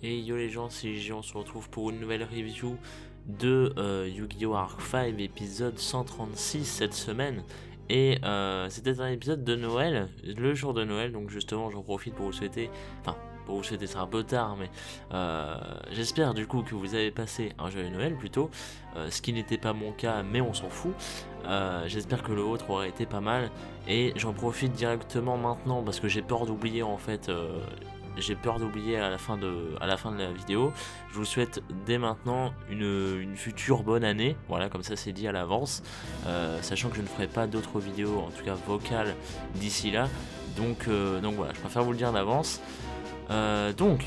Et yo les gens, c'est J, on se retrouve pour une nouvelle review de Yu-Gi-Oh! Arc 5 épisode 136 cette semaine. Et c'était un épisode de Noël, le jour de Noël, donc justement j'en profite pour vous souhaiter, pour vous souhaiter, c'est un peu tard, mais j'espère du coup que vous avez passé un joyeux Noël plutôt, ce qui n'était pas mon cas, mais on s'en fout. J'espère que le vôtre aurait été pas mal, et j'en profite directement maintenant parce que j'ai peur d'oublier en fait. J'ai peur d'oublier à la fin de la vidéo. Je vous souhaite dès maintenant une future bonne année. Voilà, comme ça c'est dit à l'avance. Sachant que je ne ferai pas d'autres vidéos, en tout cas vocales, d'ici là. Donc voilà, je préfère vous le dire d'avance. Donc,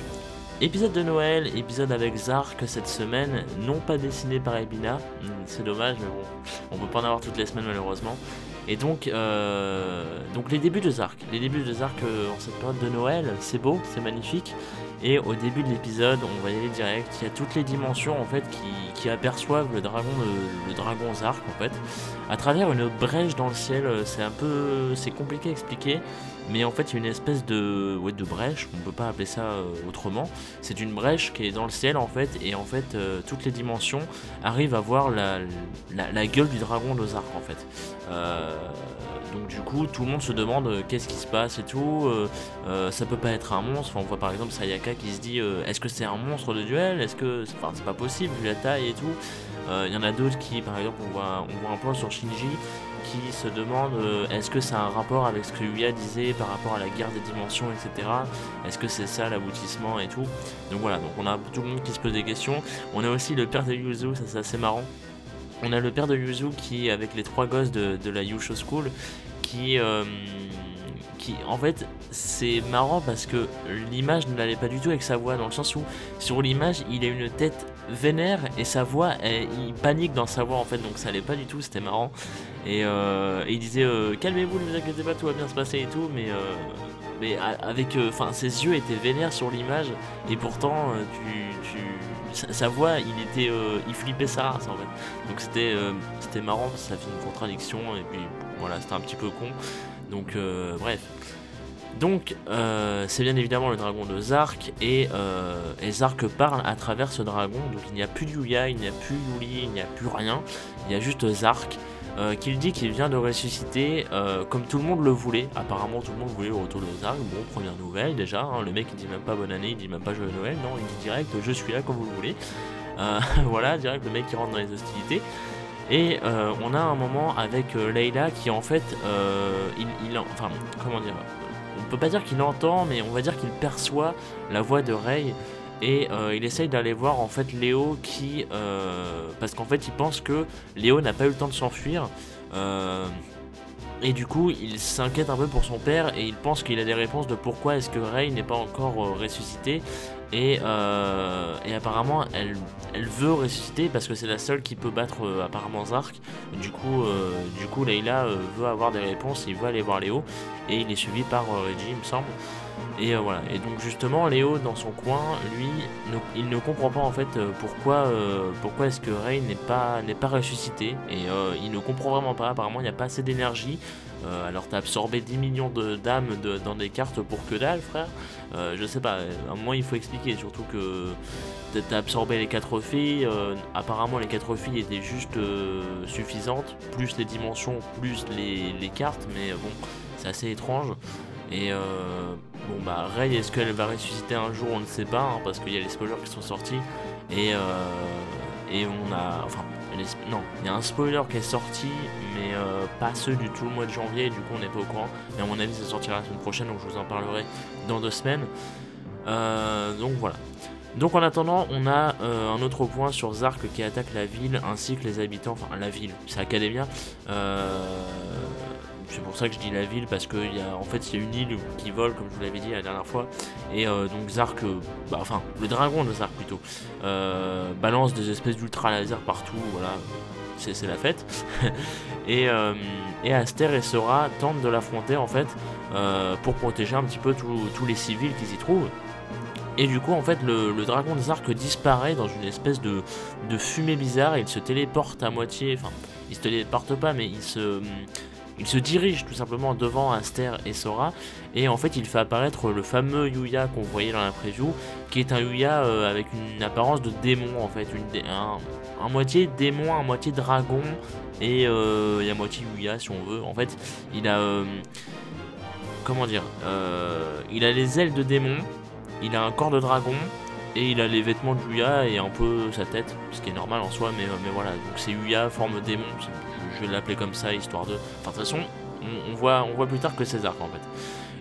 épisode de Noël, épisode avec Zark cette semaine, non pas dessiné par Ebina. C'est dommage, mais bon, on peut pas en avoir toutes les semaines malheureusement. Et donc les débuts de Zark, en cette période de Noël, c'est beau, c'est magnifique. Et au début de l'épisode, on va y aller direct, il y a toutes les dimensions en fait qui aperçoivent le dragon Zark en fait, à travers une brèche dans le ciel. C'est compliqué à expliquer, mais en fait il y a une espèce de brèche, on peut pas appeler ça autrement. C'est une brèche qui est dans le ciel en fait, et en fait toutes les dimensions arrivent à voir la gueule du dragon de Zark en fait. Donc du coup tout le monde se demande qu'est-ce qui se passe et tout. Ça peut pas être un monstre. Enfin, on voit par exemple Sayaka qui se dit est-ce que c'est un monstre de duel, est-ce que c'est pas possible vu la taille et tout. Il y en a d'autres qui, par exemple, on voit un plan sur Shinji qui se demande est-ce que ça a un rapport avec ce que Yuya disait par rapport à la guerre des dimensions, etc. Est-ce que c'est ça l'aboutissement et tout. Donc voilà, donc on a tout le monde qui se pose des questions. On a aussi le père de Yuzu, ça c'est assez marrant. On a le père de Yuzu qui, avec les trois gosses de la Yusho School, qui en fait c'est marrant parce que l'image ne l'allait pas du tout avec sa voix, dans le sens où sur l'image il a une tête vénère et sa voix il panique dans sa voix en fait, donc ça allait pas du tout, c'était marrant. Et il disait calmez-vous, ne vous inquiétez pas, tout va bien se passer et tout, mais avec ses yeux étaient vénères sur l'image, et pourtant sa voix il flippait sa race en fait. Donc c'était marrant, ça fait une contradiction, et puis voilà, c'était un petit peu con. Donc bref. Donc c'est bien évidemment le dragon de Zark, et Zark parle à travers ce dragon. Donc il n'y a plus de Yuya, il n'y a plus Yuli, il n'y a plus rien. Il y a juste Zark qui dit qu'il vient de ressusciter comme tout le monde le voulait. Apparemment tout le monde voulait le retour de Zark. Bon, première nouvelle déjà, hein. Le mec il dit même pas bonne année, il dit même pas joyeux Noël, non, il dit direct je suis là comme vous le voulez. Voilà, direct le mec qui rentre dans les hostilités. Et on a un moment avec Layla qui en fait, enfin comment dire, on peut pas dire qu'il entend, mais on va dire qu'il perçoit la voix de Rei, et il essaye d'aller voir en fait Léo qui, parce qu'en fait il pense que Léo n'a pas eu le temps de s'enfuir. Et du coup, il s'inquiète un peu pour son père, et il pense qu'il a des réponses de pourquoi est-ce que Rei n'est pas encore ressuscité. Et apparemment, elle veut ressusciter parce que c'est la seule qui peut battre apparemment Zark. Du coup, Layla veut avoir des réponses, il veut aller voir Léo, et il est suivi par Reggie, il me semble. Et voilà. Et donc justement, Léo dans son coin, lui, il ne comprend pas en fait pourquoi est-ce que Rei n'est pas ressuscité, et il ne comprend vraiment pas. Apparemment, il n'y a pas assez d'énergie. Alors t'as absorbé 10 millions d'âmes dans des cartes pour que dalle, frère. Je sais pas, à un moment il faut expliquer, surtout que t'as absorbé les 4 filles. Apparemment les 4 filles étaient juste suffisantes, plus les dimensions, plus les cartes, mais bon, c'est assez étrange. Et bon bah Rei, est-ce qu'elle va ressusciter un jour, on ne sait pas, hein, parce qu'il y a les spoilers qui sont sortis, et on a, enfin non, il y a un spoiler qui est sorti, mais pas ceux du tout le mois de janvier, et du coup on n'est pas au courant, mais à mon avis ça sortira la semaine prochaine, donc je vous en parlerai dans 2 semaines. Donc voilà. Donc en attendant, on a un autre point sur Zark qui attaque la ville ainsi que les habitants, enfin la ville, c'est Academia. C'est pour ça que je dis la ville, parce que en fait il y a une île qui vole, comme je vous l'avais dit la dernière fois, et donc Zark, enfin le dragon de Zark plutôt, balance des espèces d'ultra lasers partout, voilà, c'est la fête. Et Aster et Sora tentent de l'affronter en fait, pour protéger un petit peu tous les civils qui s'y trouvent. Et du coup en fait le dragon de Zark disparaît dans une espèce de fumée bizarre, et il se téléporte à moitié, enfin il se téléporte pas, mais il se dirige tout simplement devant Aster et Sora, et en fait il fait apparaître le fameux Yuya qu'on voyait dans la preview, qui est un Yuya avec une apparence de démon en fait, un moitié démon, un moitié dragon, et à moitié Yuya si on veut. En fait il a comment dire, il a les ailes de démon, il a un corps de dragon, et il a les vêtements de Yuya et un peu sa tête, ce qui est normal en soi, mais voilà, donc c'est Yuya forme démon, je vais l'appeler comme ça histoire de... Enfin de toute façon, on voit plus tard que c'est Zark en fait.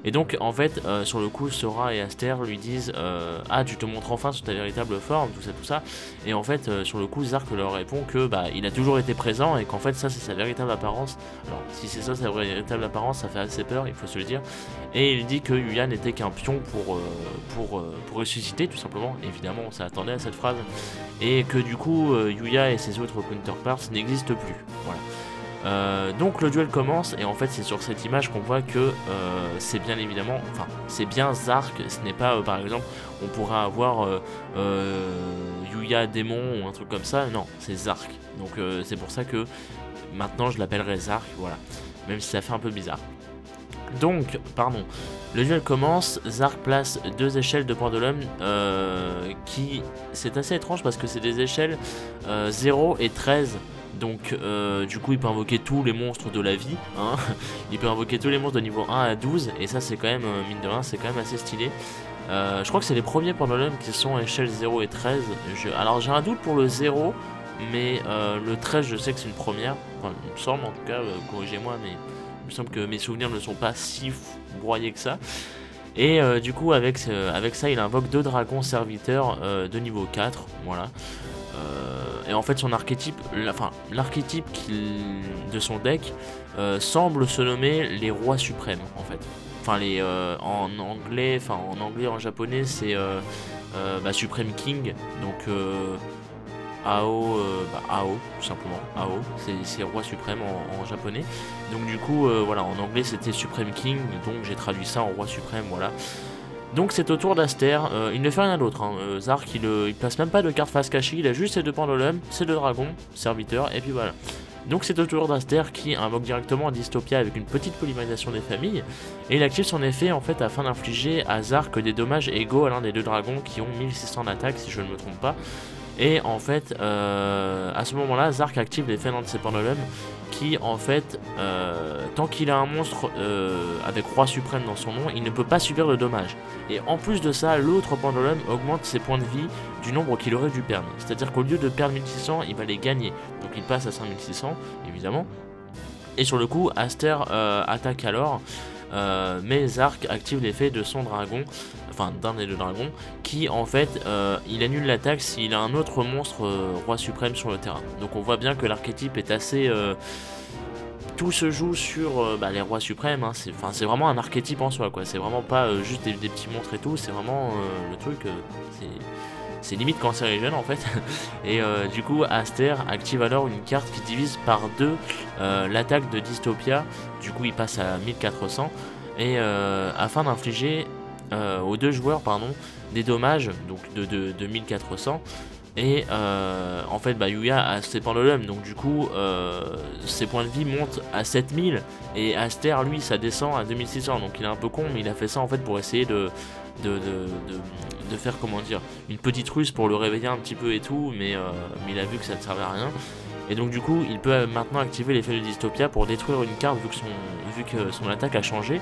Et donc en fait sur le coup Sora et Aster lui disent ah tu te montres enfin sous ta véritable forme, tout ça, et en fait sur le coup Zark leur répond que bah il a toujours été présent et qu'en fait ça c'est sa véritable apparence. Alors si c'est ça sa véritable apparence, ça fait assez peur, il faut se le dire, et il dit que Yuya n'était qu'un pion pour ressusciter tout simplement, évidemment on s'attendait à cette phrase, et que du coup Yuya et ses autres counterparts n'existent plus, voilà. Donc le duel commence, et en fait c'est sur cette image qu'on voit que c'est bien évidemment, enfin c'est bien Zark, ce n'est pas par exemple on pourrait avoir Yuya démon ou un truc comme ça, non c'est Zark, donc c'est pour ça que maintenant je l'appellerai Zark, voilà, même si ça fait un peu bizarre. Donc, pardon, le duel commence, Zark place 2 échelles de pendulum qui, c'est assez étrange parce que c'est des échelles 0 et 13. Donc du coup il peut invoquer tous les monstres de la vie, hein. Il peut invoquer tous les monstres de niveau 1 à 12, et ça c'est quand même, mine de rien, c'est quand même assez stylé. Je crois que c'est les premiers pendulums qui sont échelles 0 et 13. Alors j'ai un doute pour le 0, mais le 13 je sais que c'est une première, enfin il me semble en tout cas, corrigez-moi, mais il me semble que mes souvenirs ne sont pas si broyés que ça. Et du coup avec ça il invoque 2 dragons serviteurs de niveau 4, voilà. Et en fait son archétype, l'archétype de son deck semble se nommer les rois suprêmes en fait. Enfin en anglais, en japonais c'est Supreme King, donc Ao, Ao tout simplement, Ao, c'est roi suprême en japonais. Donc du coup voilà, en anglais c'était Supreme King, donc j'ai traduit ça en roi suprême, voilà. Donc c'est au tour d'Aster, il ne fait rien d'autre, hein. Zark il place même pas de carte face cachée, il a juste ses 2 pendulums, ses 2 dragons, serviteurs, et puis voilà. Donc c'est au tour d'Aster qui invoque directement Dystopia avec une petite polymérisation des familles, et il active son effet en fait afin d'infliger à Zark des dommages égaux à l'un des 2 dragons qui ont 1600 d'attaque si je ne me trompe pas. Et en fait à ce moment là Zark active l'effet d'un de ses pendulums qui en fait tant qu'il a un monstre avec roi suprême dans son nom, il ne peut pas subir de dommages, et en plus de ça l'autre pendulum augmente ses points de vie du nombre qu'il aurait dû perdre, c'est à dire qu'au lieu de perdre 1600 il va les gagner, donc il passe à 5600 évidemment. Et sur le coup Aster attaque alors, mais Zark active l'effet de son dragon, enfin d'un des 2 dragons, qui en fait il annule l'attaque s'il a un autre monstre roi suprême sur le terrain. Donc on voit bien que l'archétype est assez... tout se joue sur les rois suprêmes, hein. C'est vraiment un archétype en soi, quoi. C'est vraiment pas juste des petits monstres et tout, c'est vraiment le truc, c'est limite cancérigène en fait. Et du coup Aster active alors une carte qui divise par 2 l'attaque de Dystopia, du coup il passe à 1400, et afin d'infliger aux 2 joueurs des dommages donc de 1400. Et en fait Yuya a ses pendulums, donc du coup ses points de vie montent à 7000, et Aster lui ça descend à 2600, donc il est un peu con, mais il a fait ça en fait pour essayer de faire, comment dire, une petite ruse pour le réveiller un petit peu et tout, mais il a vu que ça ne servait à rien. Et donc du coup il peut maintenant activer l'effet de Dystopia pour détruire une carte vu que son attaque a changé.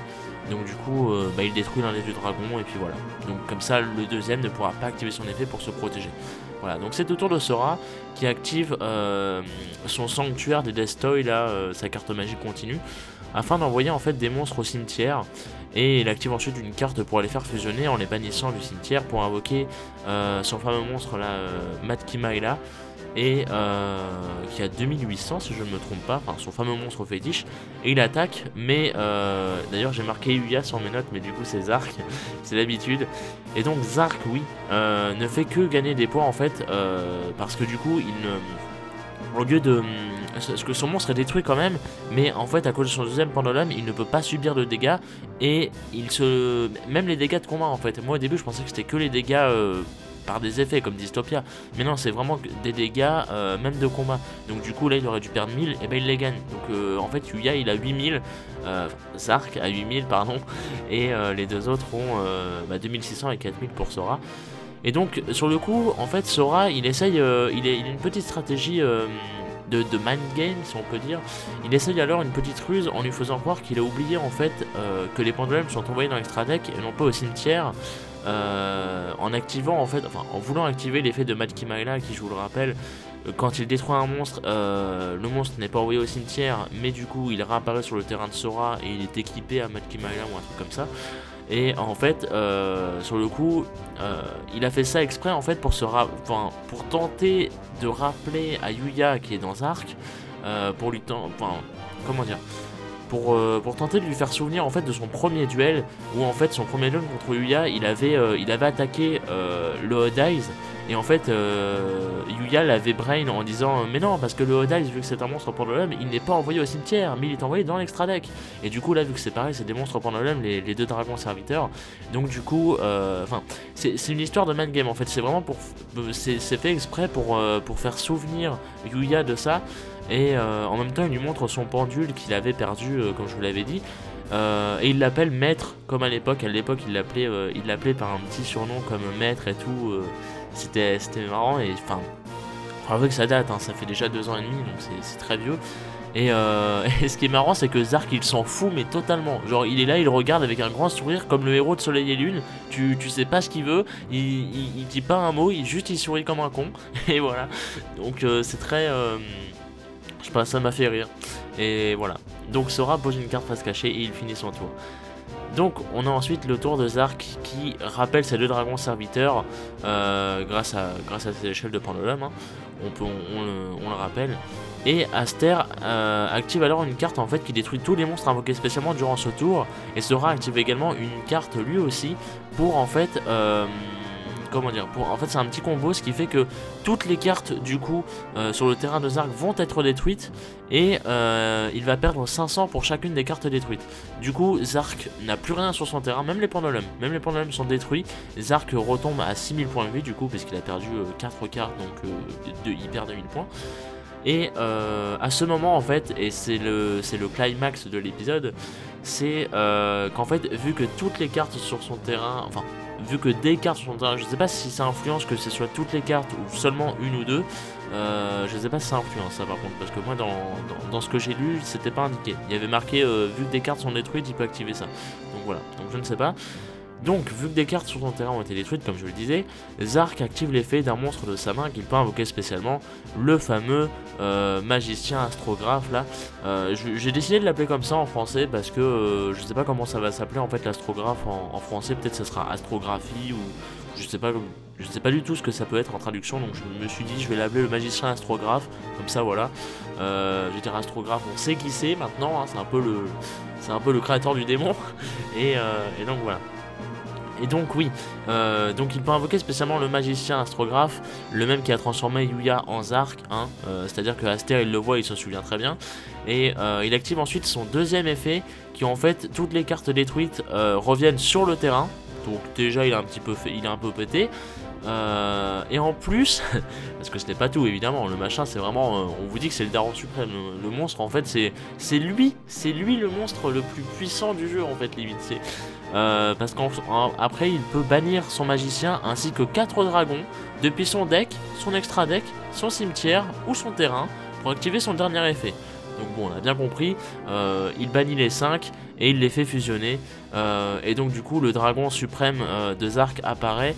Donc du coup il détruit l'un des 2 dragons, et puis voilà. Donc comme ça le deuxième ne pourra pas activer son effet pour se protéger. Voilà, donc c'est au tour de Sora qui active son sanctuaire des Destoy, là, sa carte magique continue, afin d'envoyer en fait des monstres au cimetière. Et il active ensuite une carte pour les faire fusionner en les bannissant du cimetière pour invoquer son fameux monstre là, Matkimaila, et qui a 2800 si je ne me trompe pas, enfin son fameux monstre fétiche, et il attaque, mais d'ailleurs j'ai marqué Yuya sur mes notes, mais du coup c'est Zark, c'est l'habitude. Et donc Zark, oui, ne fait que gagner des points en fait, parce que du coup au lieu de... Parce que son monstre est détruit quand même, mais en fait à cause de son deuxième pendulum il ne peut pas subir de dégâts, et même les dégâts de combat en fait. Moi au début je pensais que c'était que les dégâts par des effets comme Dystopia. Mais non, c'est vraiment des dégâts même de combat. Donc du coup là il aurait dû perdre 1000 et ben il les gagne. Donc en fait Yuya il a 8000, Zark a 8000 pardon, et les deux autres ont 2600 et 4000 pour Sora. Et donc sur le coup en fait Sora il essaye, il a une petite stratégie de mind game si on peut dire. Il essaye alors une petite ruse en lui faisant croire qu'il a oublié en fait que les pendulums sont envoyés dans l'extra deck et non pas au cimetière, en activant en fait, enfin en voulant activer l'effet de Mad Kimaila qui, je vous le rappelle, quand il détruit un monstre, le monstre n'est pas envoyé au cimetière mais du coup il réapparaît sur le terrain de Sora et il est équipé à Mad Kimaila ou un truc comme ça. Et en fait, sur le coup, il a fait ça exprès en fait pour tenter de rappeler à Yuya qui est dans Zark, pour lui comment dire, pour tenter de lui faire souvenir en fait de son premier duel, où en fait son premier duel contre Yuya, il avait attaqué le Odd Eyes, et en fait Yuya l'avait brain en disant mais non, parce que le Odd Eyes, vu que c'est un monstre pendulum, il n'est pas envoyé au cimetière mais il est envoyé dans l'extra deck. Et du coup là, vu que c'est pareil, c'est des monstres pendulum, les deux dragons serviteurs, donc du coup c'est une histoire de mind game en fait. C'est vraiment c'est fait exprès pour faire souvenir Yuya de ça. Et en même temps il lui montre son pendule qu'il avait perdu, comme je vous l'avais dit, et il l'appelle maître comme à l'époque. Il l'appelait par un petit surnom comme maître et tout. C'était marrant. Et enfin, faut avouer que ça date, hein, ça fait déjà 2 ans et demi, donc c'est très vieux. Et ce qui est marrant, c'est que Zark il s'en fout mais totalement. Genre il est là, il regarde avec un grand sourire comme le héros de Soleil et Lune. Tu sais pas ce qu'il veut, il dit pas un mot, il sourit comme un con. Et voilà. Donc c'est très je sais pas, ça m'a fait rire. Et voilà. Donc Sora pose une carte face cachée et il finit son tour. Donc on a ensuite le tour de Zark qui rappelle ses deux dragons serviteurs grâce à cette échelle de pendulum, hein. On le rappelle. Et Aster active alors une carte en fait qui détruit tous les monstres invoqués spécialement durant ce tour. Et Sora active également une carte lui aussi pour en fait comment dire, en fait c'est un petit combo, ce qui fait que toutes les cartes du coup sur le terrain de Zark vont être détruites, et il va perdre 500 pour chacune des cartes détruites. Du coup Zark n'a plus rien sur son terrain, même les pendulums sont détruits. Zark retombe à 6000 points de vie du coup, parce qu'il a perdu 4 cartes, donc il perd 2000 points. Et à ce moment en fait, et c'est le climax de l'épisode, c'est qu'en fait vu que toutes les cartes sur son terrain, enfin vu que des cartes sur son terrain, je sais pas si ça influence que ce soit toutes les cartes ou seulement une ou deux, je sais pas si ça influence ça par contre, parce que moi dans ce que j'ai lu c'était pas indiqué, il y avait marqué vu que des cartes sont détruites il peut activer ça, donc voilà, donc je ne sais pas. Donc, vu que des cartes sur son terrain ont été détruites, comme je le disais, Zark active l'effet d'un monstre de sa main qu'il peut invoquer spécialement, le fameux magicien astrographe là. J'ai décidé de l'appeler comme ça en français parce que je sais pas comment ça va s'appeler en fait l'astrographe en français, peut-être ça sera astrographie ou je sais pas du tout ce que ça peut être en traduction, donc je me suis dit je vais l'appeler le magicien astrographe, comme ça voilà. Je veux dire astrographe, on sait qui c'est maintenant, hein, c'est un peu le créateur du démon, et donc voilà. Et donc oui, donc il peut invoquer spécialement le magicien astrographe, le même qui a transformé Yuya en Zark, hein, c'est-à-dire que Aster il le voit, il s'en souvient très bien. Et il active ensuite son deuxième effet, qui en fait, toutes les cartes détruites reviennent sur le terrain. Donc déjà il est un peu pété. Et en plus, parce que ce n'est pas tout évidemment, le machin c'est vraiment, on vous dit que c'est le daron suprême, le monstre en fait c'est lui le monstre le plus puissant du jeu en fait limite, parce qu'après il peut bannir son magicien ainsi que 4 dragons depuis son deck, son extra deck, son cimetière ou son terrain pour activer son dernier effet. Donc bon, on a bien compris, il bannit les 5 et il les fait fusionner, et donc du coup le dragon suprême de Zark apparaît.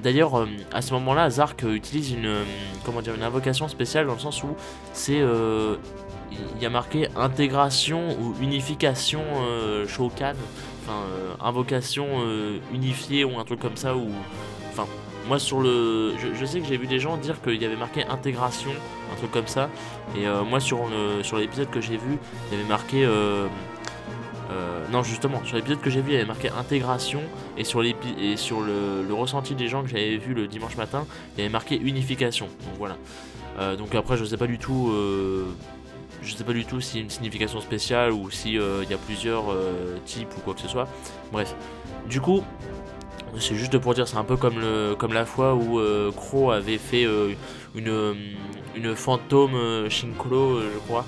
D'ailleurs à ce moment là Zark utilise une invocation spéciale, dans le sens où c'est il y a marqué intégration ou unification Shokan, enfin invocation unifiée ou un truc comme ça, ou enfin moi sur le je sais que j'ai vu des gens dire qu'il y avait marqué intégration, un truc comme ça, et moi sur l'épisode que j'ai vu il y avait marqué non, justement, sur l'épisode que j'ai vu, il y avait marqué intégration, et sur le ressenti des gens que j'avais vu le dimanche matin, il y avait marqué unification. Donc voilà. Donc après, je sais pas du tout s'il y a une signification spéciale ou si il y a plusieurs types ou quoi que ce soit. Bref. Du coup, C'est juste pour dire, c'est un peu comme la fois où Crow avait fait une fantôme Shinkolo, je crois,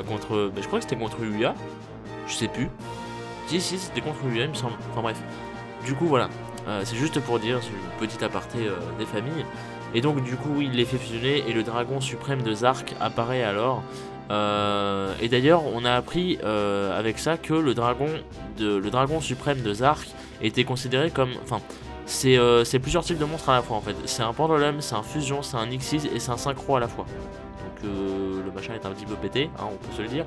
contre. Je crois que c'était contre Yuya, je sais plus. Si, c'était contre Yuya, il me semble. Enfin bref. Du coup, voilà. C'est juste pour dire, c'est une petite aparté des familles. Et donc, du coup, il les fait fusionner et le dragon suprême de Zark apparaît alors. Et d'ailleurs, on a appris avec ça que le dragon suprême de Zark était considéré comme. Enfin, c'est plusieurs types de monstres à la fois en fait. C'est un pendulum, c'est un fusion, c'est un Xyz et c'est un synchro à la fois. Donc le machin est un petit peu pété, hein, on peut se le dire.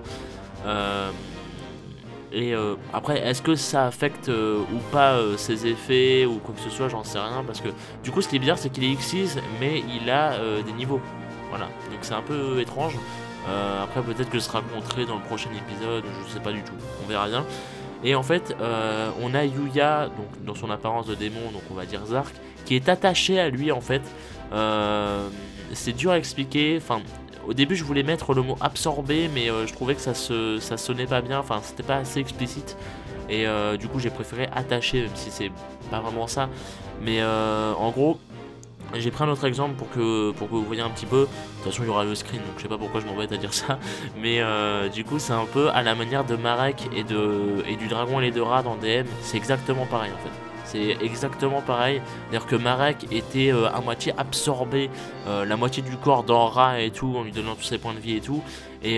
Après, est-ce que ça affecte ou pas ses effets ou quoi que ce soit, j'en sais rien. Parce que du coup, ce qui est bizarre, c'est qu'il est Xyz, mais il a des niveaux. Voilà, donc c'est un peu étrange. Après, peut-être que ce sera montré dans le prochain épisode, je sais pas du tout, on verra bien. Et en fait, on a Yuya, donc dans son apparence de démon, donc on va dire Zark, qui est attaché à lui en fait. C'est dur à expliquer. Enfin, au début, je voulais mettre le mot absorbé, mais je trouvais que ça sonnait pas bien. Enfin, c'était pas assez explicite. Et du coup, j'ai préféré attaché, même si c'est pas vraiment ça. Mais en gros, j'ai pris un autre exemple pour que vous voyez un petit peu. De toute façon, il y aura le screen, donc je sais pas pourquoi je m'embête à dire ça. Mais du coup, c'est un peu à la manière de Marek et du dragon et les deux rats dans DM. C'est exactement pareil en fait. C'est exactement pareil. C'est-à-dire que Marek était à moitié absorbé, la moitié du corps dans Ra et tout, en lui donnant tous ses points de vie et tout. Et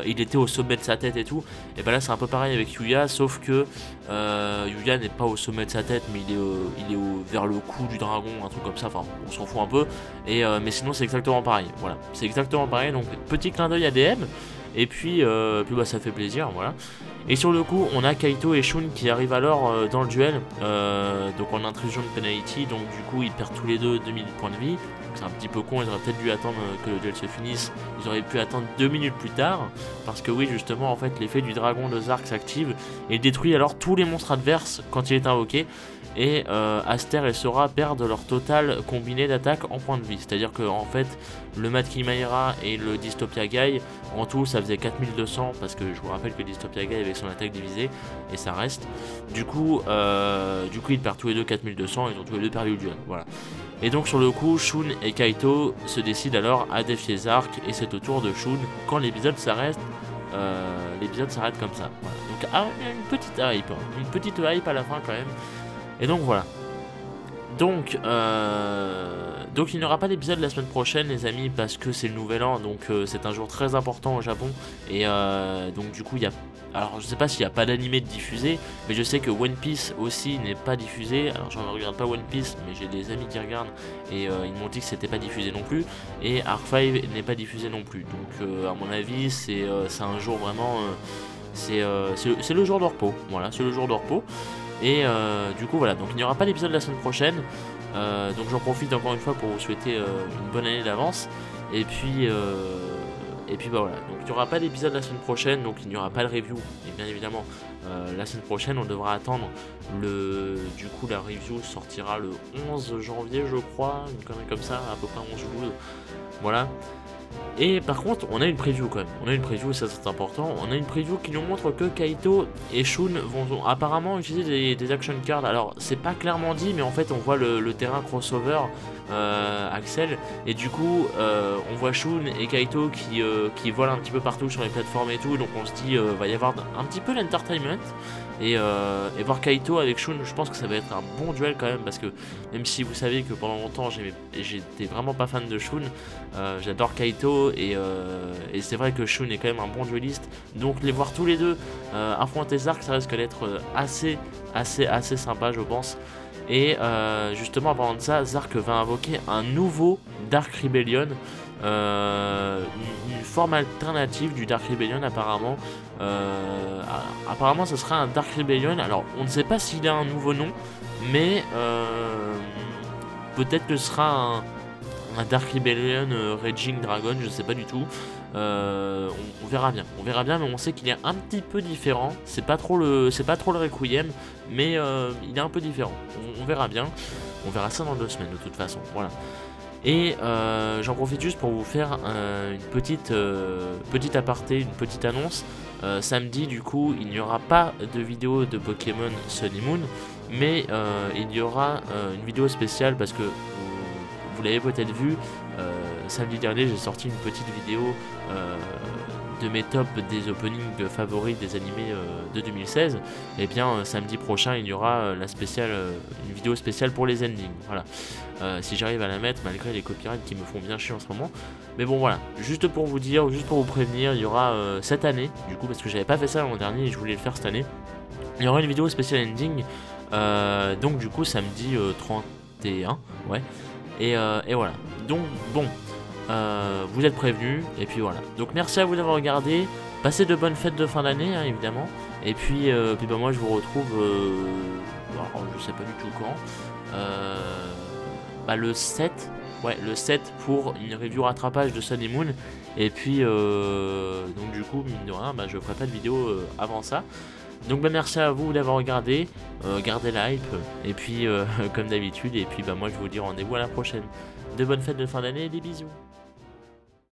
il était au sommet de sa tête et tout. Et ben là, c'est un peu pareil avec Yuya, sauf que Yuya n'est pas au sommet de sa tête, mais il est vers le cou du dragon, un truc comme ça. Enfin, on s'en fout un peu. Mais sinon, c'est exactement pareil. Voilà, c'est exactement pareil. Donc, petit clin d'œil à DM. Et puis bah, ça fait plaisir, voilà. Et sur le coup, on a Kaito et Shun qui arrivent alors dans le duel, donc en intrusion de penalty, donc du coup ils perdent tous les deux 2000 points de vie. C'est un petit peu con, ils auraient peut-être dû attendre que le duel se finisse, ils auraient pu attendre 2 minutes plus tard, parce que oui, justement, en fait, l'effet du dragon de Zark s'active et détruit alors tous les monstres adverses quand il est invoqué. Et Aster et Sora perdent leur total combiné d'attaque en points de vie. C'est-à-dire que en fait, le Mad Chimera et le Dystopia Guy, en tout, ça faisait 4200, parce que je vous rappelle que Dystopia Guy avec son attaque divisée, et ça reste. Du coup, ils perdent tous les deux 4200, ils ont tous les deux perdu le duel. Voilà. Et donc sur le coup, Shun et Kaito se décident alors à défier Zark, et c'est au tour de Shun quand l'épisode s'arrête. L'épisode s'arrête comme ça. Voilà. Donc une petite hype à la fin quand même. Et donc voilà. Donc il n'y aura pas d'épisode la semaine prochaine, les amis, parce que c'est le nouvel an, donc c'est un jour très important au Japon. Et donc du coup il y a, alors je sais pas s'il n'y a pas d'animé de diffusé, mais je sais que One Piece aussi n'est pas diffusé. Alors je ne regarde pas One Piece, mais j'ai des amis qui regardent et ils m'ont dit que c'était pas diffusé non plus. Et Arc 5 n'est pas diffusé non plus. Donc à mon avis c'est un jour vraiment, c'est le jour de repos. Voilà, c'est le jour de repos. Et du coup voilà, donc il n'y aura pas d'épisode la semaine prochaine. Donc j'en profite encore une fois pour vous souhaiter une bonne année d'avance. Et puis bah voilà, donc il n'y aura pas d'épisode la semaine prochaine, donc il n'y aura pas de review. Et bien évidemment, la semaine prochaine, on devra attendre du coup la review sortira le 11 janvier je crois, une connerie comme ça, à peu près 11 12. Voilà. Et par contre, on a une preview quand même. On a une preview, ça c'est important. On a une preview qui nous montre que Kaito et Shun vont apparemment utiliser des action cards. Alors, c'est pas clairement dit, mais en fait, on voit le terrain crossover Axel. Et du coup, on voit Shun et Kaito qui volent un petit peu partout sur les plateformes et tout. Donc, on se dit, va y avoir un petit peu l'entertainment. Et voir Kaito avec Shun, je pense que ça va être un bon duel quand même, parce que même si vous savez que pendant longtemps j'étais vraiment pas fan de Shun, j'adore Kaito et c'est vrai que Shun est quand même un bon dueliste, donc les voir tous les deux affronter Zark, ça risque d'être assez sympa je pense. Et justement en parlant de ça, Zark va invoquer un nouveau Dark Rebellion, une forme alternative du Dark Rebellion apparemment. Apparemment ce sera un Dark Rebellion, alors on ne sait pas s'il a un nouveau nom, mais peut-être que ce sera un Dark Rebellion Raging Dragon, je sais pas du tout. On verra bien, mais on sait qu'il est un petit peu différent. C'est pas trop le Requiem, mais il est un peu différent. On verra bien, on verra ça dans 2 semaines de toute façon. Voilà. Et j'en profite juste pour vous faire une petite aparté, une petite annonce. Samedi du coup il n'y aura pas de vidéo de Pokémon Sun et Moon. mais il y aura une vidéo spéciale parce que vous l'avez peut-être vu, samedi dernier j'ai sorti une petite vidéo de mes tops des openings favoris des animés de 2016. Et bien samedi prochain il y aura une vidéo spéciale pour les endings, voilà. Si j'arrive à la mettre malgré les copyrights qui me font bien chier en ce moment, mais bon voilà, juste pour vous dire, juste pour vous prévenir, il y aura cette année, du coup parce que j'avais pas fait ça l'an dernier et je voulais le faire cette année, il y aura une vidéo spéciale ending, donc du coup samedi 31, ouais, et voilà, donc bon, vous êtes prévenus, et puis voilà. Donc merci à vous d'avoir regardé, passez de bonnes fêtes de fin d'année, hein, évidemment, et puis bah, moi je vous retrouve, alors, je sais pas du tout quand, bah, le 7, ouais, le 7 pour une review rattrapage de Sun et Moon, et puis donc du coup, mine de rien, bah, je ferai pas de vidéo avant ça. Donc bah merci à vous d'avoir regardé, gardez la hype, et puis comme d'habitude, et puis bah moi je vous dis rendez-vous à la prochaine. De bonnes fêtes de fin d'année et des bisous.